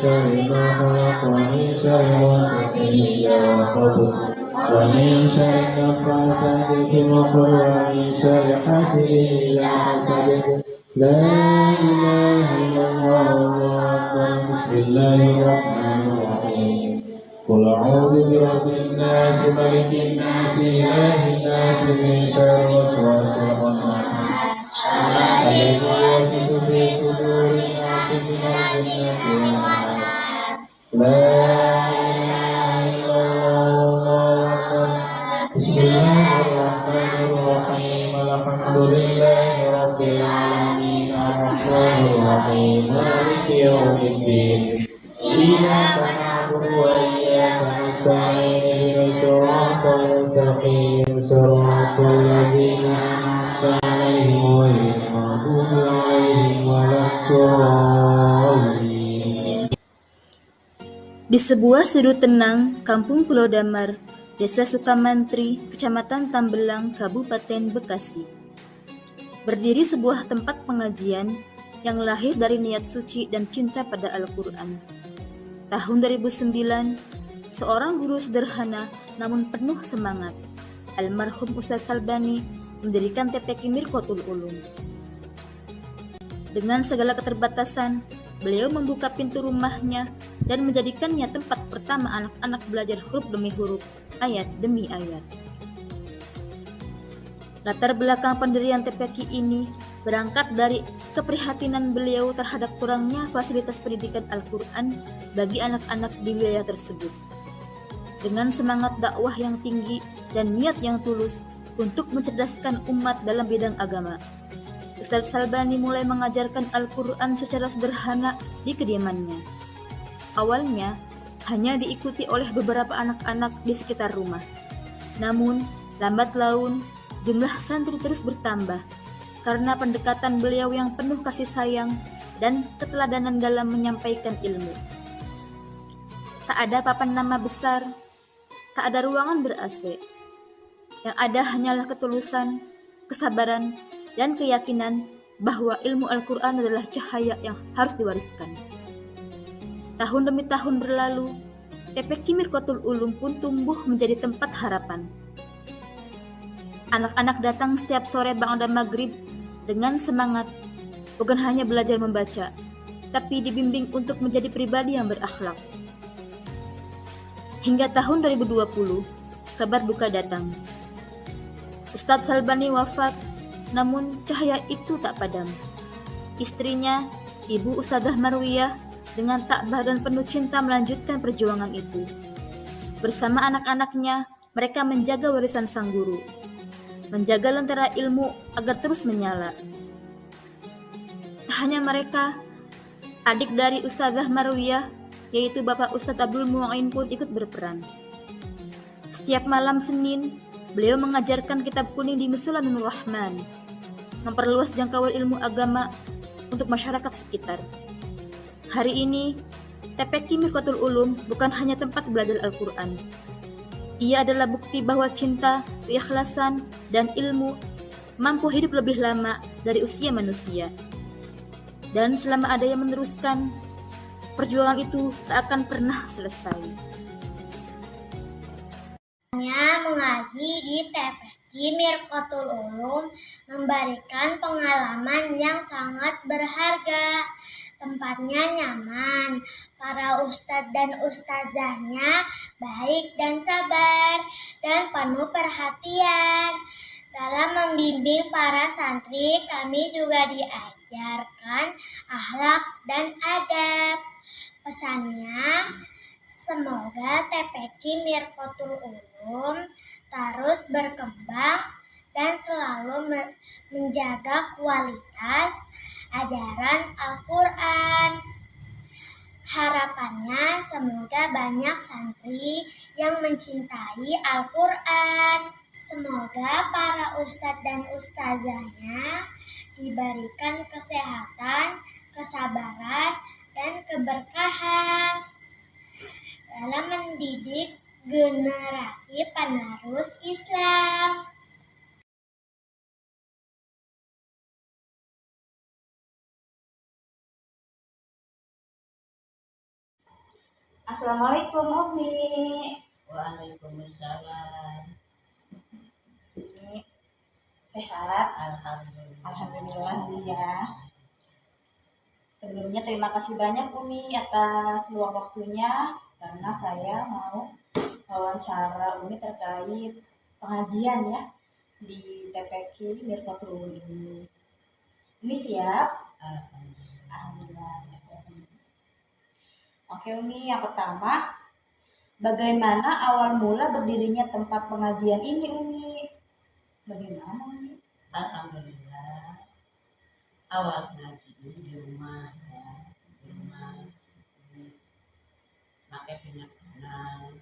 شر ما خلق ومن شر غاسق إذا وقب ومن شر النفاثات في العقد ومن شر حاسد إذا حسد لا إله إلا الله والله أكبر بسم الله الرحمن الرحيم قل أعوذ برب الناس ملك الناس إله الناس من شر الوسواس الخناس الذي يوسوس في صدور الناس من الجنة والناس لا إله إلا الله والله أكبر بسم الله الرحمن الرحيم الحمد لله رب العالمين الرحمن الرحيم مالك يوم الدين إياك نعبد وإياك نستعين اهدنا الصراط المستقيم صراط الذين أنعمت عليهم غير المغضوب عليهم ولا الضالين. Di sebuah sudut tenang, Kampung Pulau Damar, Desa Sukamantri, Kecamatan Tambelang, Kabupaten Bekasi, berdiri sebuah tempat pengajian yang lahir dari niat suci dan cinta pada Al-Quran. Tahun 2009, seorang guru sederhana namun penuh semangat, almarhum Ustadz Salbani, mendirikan TPQ Mirqatul Ulum. Dengan segala keterbatasan, beliau membuka pintu rumahnya dan menjadikannya tempat pertama anak-anak belajar huruf demi huruf, ayat demi ayat. Latar belakang pendirian TPQ ini berangkat dari keprihatinan beliau terhadap kurangnya fasilitas pendidikan Al-Quran bagi anak-anak di wilayah tersebut. Dengan semangat dakwah yang tinggi dan niat yang tulus untuk mencerdaskan umat dalam bidang agama, Ustadz Salbani mulai mengajarkan Al-Quran secara sederhana di kediamannya. Awalnya hanya diikuti oleh beberapa anak-anak di sekitar rumah. Namun, lambat laun jumlah santri terus bertambah karena pendekatan beliau yang penuh kasih sayang dan keteladanan dalam menyampaikan ilmu. Tak ada papan nama besar, tak ada ruangan ber-AC. Yang ada hanyalah ketulusan, kesabaran, dan keyakinan bahwa ilmu Al-Quran adalah cahaya yang harus diwariskan. Tahun demi tahun berlalu, TPQ Mirqatul Ulum pun tumbuh menjadi tempat harapan. Anak-anak datang setiap sore ba'da maghrib dengan semangat, bukan hanya belajar membaca, tapi dibimbing untuk menjadi pribadi yang berakhlak. Hingga tahun 2020, kabar duka datang. Ustadz Salbani wafat, namun cahaya itu tak padam. Istrinya, Ibu Ustadzah Marwiyah, dengan takbah dan penuh cinta melanjutkan perjuangan itu. Bersama anak-anaknya, mereka menjaga warisan sang guru, menjaga lentera ilmu agar terus menyala. Tak hanya mereka, adik dari Ustadzah Marwiyah, yaitu Bapak Ustadz Abdul Mu'in pun ikut berperan. Setiap malam Senin, beliau mengajarkan kitab kuning di Mushola Nur Rahman, memperluas jangkauan ilmu agama untuk masyarakat sekitar. Hari ini, TPQ Mirqatul Ulum bukan hanya tempat belajar Al-Quran. Ia adalah bukti bahwa cinta, keikhlasan, dan ilmu mampu hidup lebih lama dari usia manusia. Dan selama ada yang meneruskan, perjuangan itu tak akan pernah selesai. Mengaji di TPQ Mirqatul Ulum memberikan pengalaman yang sangat berharga. Tempatnya nyaman, para ustadz dan ustazahnya baik dan sabar, dan penuh perhatian. Dalam membimbing para santri, kami juga diajarkan akhlak dan adab. Pesannya, semoga TPQ Mirqatul Ulum terus berkembang dan selalu menjaga kualitas ajaran Al-Quran. Harapannya semoga banyak santri yang mencintai Al-Quran. Semoga para ustadz dan ustazahnya diberikan kesehatan, kesabaran, dan keberkahan dalam mendidik generasi penerus Islam. Assalamualaikum Umi. Waalaikumsalam. Umi sehat? Alhamdulillah. Alhamdulillah Umi ya. Sebelumnya terima kasih banyak Umi atas luang waktunya karena saya mau wawancara Umi terkait pengajian ya di TPQ Mirqatul Ulum ini. Umi siap? Alhamdulillah. Alhamdulillah. Oke Umi, yang pertama, bagaimana awal mula berdirinya tempat pengajian ini Umi? Bagaimana Umi? Alhamdulillah. Awal ngaji ini di rumah ya, di rumah sedikit. Pakai minyak tanah.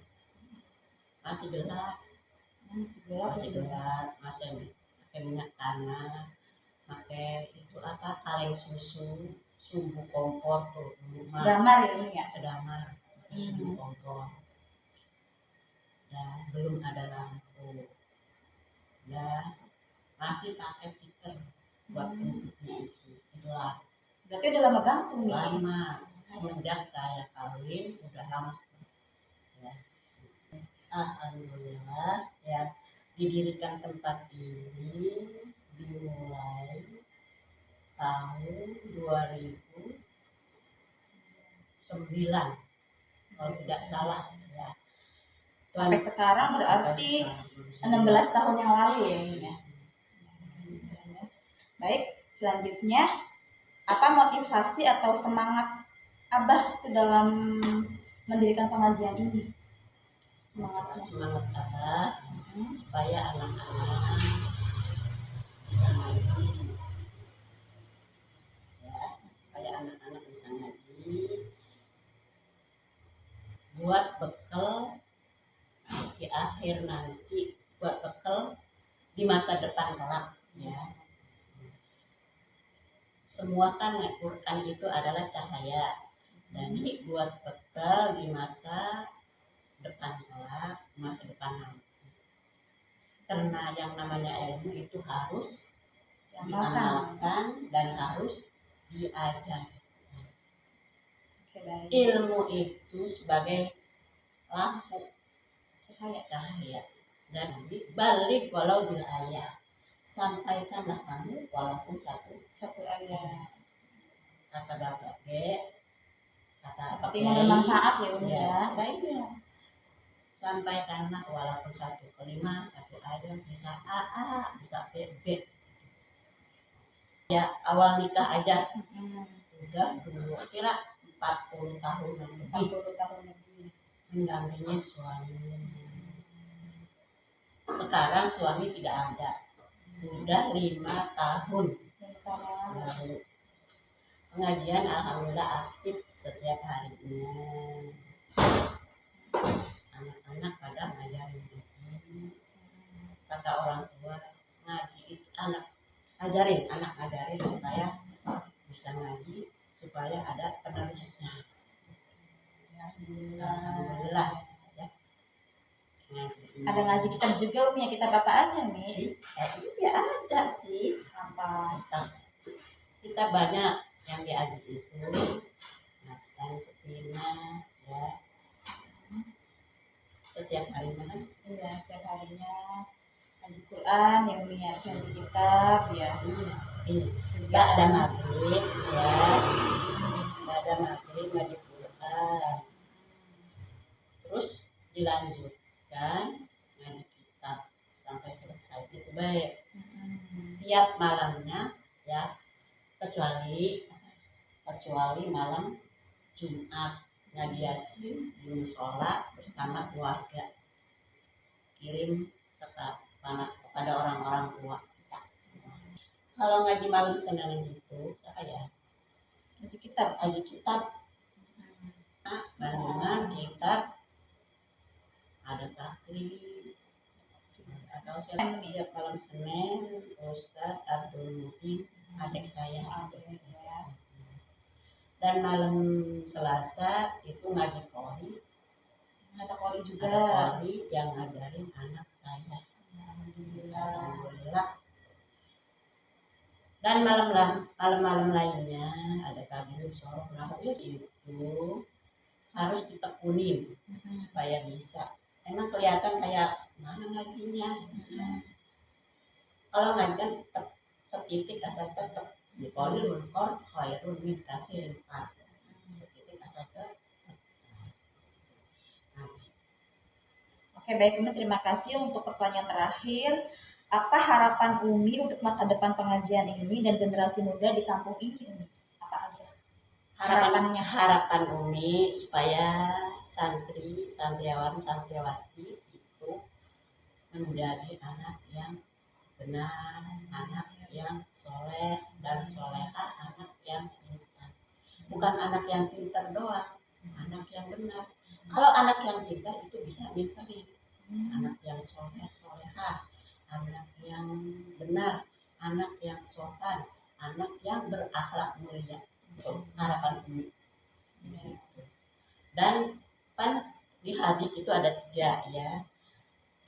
Masih gelap, Masih gelap masih ya? gelap, masih pakai minyak tanah. Pakai itu apa? Kaleng susu, sumbu kompor tuh di rumah. Damar ya Umi ya? Kedamar, pakai sumbu kompor. Dan belum ada lampu. Dan masih pakai tikar buat bentuknya itulah Berarti udah lama banget Umi. lama semenjak saya kawin udah lama ya. Alhamdulillah ya, didirikan tempat ini dimulai tahun 2009 kalau tidak salah ya. Sampai sekarang berarti 16 tahun yang lalu ya Umi ya. Baik, selanjutnya apa motivasi atau semangat Abah itu dalam mendirikan pengajian ini? Semangatnya. Semangat Abah supaya anak-anak bisa ngaji ya, supaya anak-anak bisa ngaji buat bekal di akhir nanti, buat bekal di masa depan kelak ya. Semua kan Quran itu adalah cahaya, dan ini buat bekal di masa depan kelak, masa depan nanti. Karena yang namanya ilmu itu harus diamalkan dan harus diajar. Oke, baik. Ilmu itu sebagai lampu Cahaya. dan balik walau bil ayat, sampaikanlah kamu walaupun satu ayat. kata bapak kata Tapi yang bermanfaat ya Umi ya, ya. baik ya, sampaikanlah walaupun satu kalimat, satu ayat, bisa A, bisa B. Ya awal nikah aja udah dulu kira 40 tahun lebih 40 tahun lebih. mendampingi suami. Sekarang suami tidak ada, udah 5 tahun lalu. Pengajian alhamdulillah aktif setiap harinya. Anak-anak pada ngajarin ngaji. Kata orang tua, ngaji itu anak ajarin supaya bisa ngaji, supaya ada penerusnya. Alhamdulillah ya. Ada ngaji kitab juga Umi ya, kitab apa aja nih? Ya ada sih. Apa? Kita banyak yang diaji itu, makan sepina ya. Setiap harinya kan? Iya, setiap harinya ngaji Quran ya Umi ya, ngaji kitab ya. Iya. Ba'da maghrib ya. Ba'da maghrib ngaji Quran. Terus dilanjutkan ngaji kitab sampai selesai, itu baik. Tiap malamnya ya, kecuali malam Jumat ngaji Yasin di musola bersama keluarga, kirim kepada orang-orang tua kita semua. Kalau ngaji malam Senin itu apa ya, ngaji kitab bandungan kitab, ada takrib, ada tiap malam Senin Ustadz Abdul Muhyin adik saya. Dan malam Selasa itu ngaji qori. Ada qori yang ngajarin anak saya. Alhamdulillah. Dan malam-malam lainnya ada tabligh soroh itu harus ditekunin supaya bisa. Emang kelihatan kayak mana ngajinya. Kalau ngaji kan tetap setitik asal tetap di polilun kor khairun min kasirin par. Setitik asal tetap ngaji. Oke, baik Umi, terima kasih untuk pertanyaan terakhir. Apa harapan Umi untuk masa depan pengajian ini dan generasi muda di kampung ini, Umi? Apa aja harapannya? Harapan Umi supaya santri, santriawan, santriawati itu menjadi anak yang benar, anak yang soleh dan solehah, anak yang pintar. Bukan anak yang pintar doang, anak yang benar. Kalau anak yang pintar itu bisa pinterin. Anak yang soleh, solehah, anak yang benar, anak yang sopan, anak yang berakhlak mulia. Itu harapan Umi. Gitu. Dan kan di hadis itu ada 3 ya.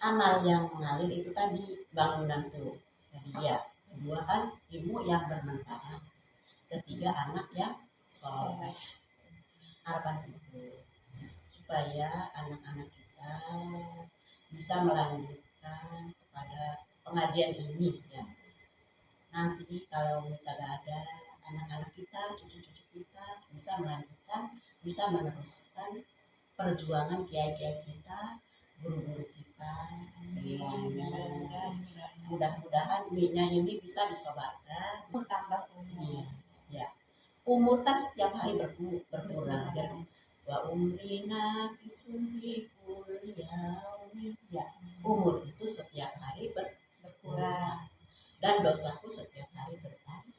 Amal yang mengalir itu tadi bangunan tuh. Jadi ya, kedua kan ilmu yang bermanfaat. Ketiga anak yang soleh. Harapan itu supaya anak-anak kita bisa melanjutkan kepada pengajian ini ya. Nanti kalau kita ada anak-anak kita, cucu-cucu kita bisa melanjutkan, bisa meneruskan perjuangan kiai-kiai kita, guru-guru kita semuanya. Mudah-mudahan minyak ini bisa disobarkan. Tambah Iya, ya. Umur kan setiap hari berkurang. Wa umrina bisunhi kuliyaumi. Ya, umur itu setiap hari berkurang. Dan dosaku setiap hari bertambah.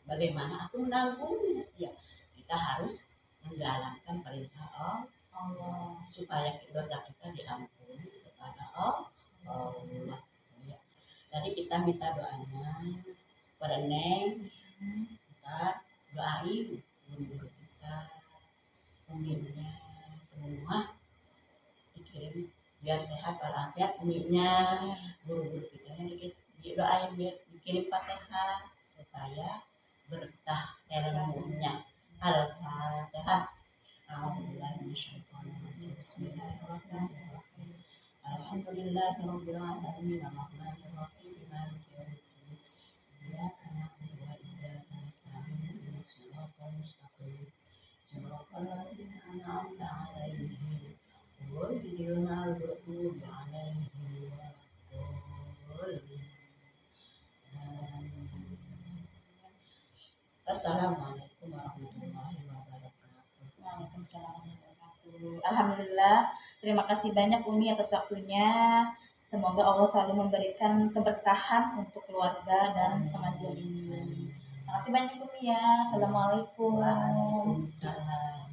Bagaimana aku menanggungnya? Ya, kita harus menjalankan perintah Allah supaya dosa kita diampuni kepada Allah. Ya. Jadi kita minta doanya pada Neng, kita doain guru-guru kita, uminya semua dikirim biar sehat walafiat, uminya guru-guru kita didoain biar dikirim Fatihah supaya berkah ilmunya. Al-Fatihah. Bismillahirrahmanirrahim. Alhamdulillahirabbil alamin arrahmanir rahim maliki yaumiddin. Iyyaka na'budu wa iyyaka nasta'in ihdinas siratal mustaqim. Siratal ladzina an'amta 'alaihim ghairil maghdubi 'alaihim waladdallin. Assalamualaikum warahmatullahi wabarakatuh. Waalaikumsalam warahmatullahi wabarakatuh. Alhamdulillah, terima kasih banyak Umi atas waktunya. Semoga Allah selalu memberikan keberkahan untuk keluarga dan pengajian ini. Terima kasih banyak Umi ya. Assalamualaikum. Waalaikumsalam.